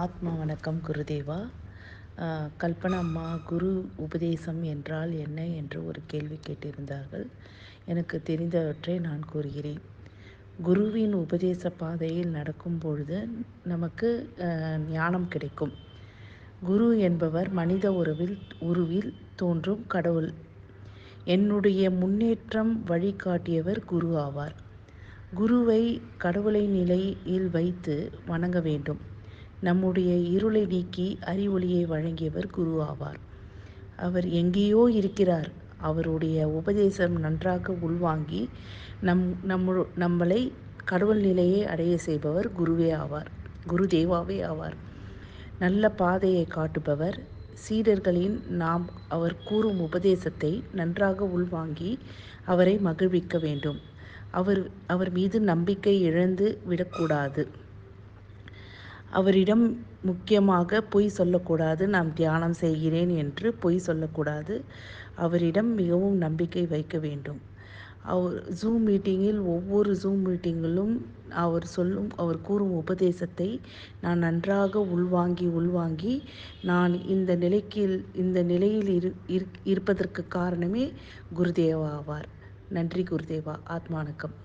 ஆத்மா வணக்கம் குருதேவா. கல்பனா அம்மா குரு உபதேசம் என்றால் என்ன என்று ஒரு கேள்வி கேட்டிருந்தார்கள். எனக்கு தெரிந்தவற்றை நான் கூறுகிறேன். குருவின் உபதேச பாதையில் நடக்கும் பொழுது நமக்கு ஞானம் கிடைக்கும். குரு என்பவர் மனித உருவில் தோன்றும் கடவுள். என்னுடைய முன்னேற்றம் வழிகாட்டியவர் குரு ஆவார். குருவை கடவுளை நிலையில் வைத்து வணங்க வேண்டும். நம்முடைய இருளை நீக்கி அறிவொளியை வழங்கியவர் குரு ஆவார். அவர் எங்கேயோ இருக்கிறார். அவருடைய உபதேசம் நன்றாக உள்வாங்கி நம்மளை கடவுள் நிலையை அடைய செய்பவர் குருவே ஆவார், குரு தேவாவே ஆவார். நல்ல பாதையை காட்டுபவர். சீடர்களின் நாம் அவர் கூறும் உபதேசத்தை நன்றாக உள்வாங்கி அவரை மகிழ்விக்க வேண்டும். அவர் மீது நம்பிக்கை இழந்து விடக்கூடாது. அவரிடம் முக்கியமாக பொய் சொல்லக்கூடாது. நான் தியானம் செய்கிறேன் என்று பொய் சொல்லக்கூடாது. அவரிடம் மிகவும் நம்பிக்கை வைக்க வேண்டும். ஒவ்வொரு ஜூம் மீட்டிங்கிலும் அவர் கூறும் உபதேசத்தை நான் நன்றாக உள்வாங்கி நான் இந்த நிலையில் இருப்பதற்கு காரணமே குருதேவா ஆவார். நன்றி குருதேவா. ஆத்மா வணக்கம்.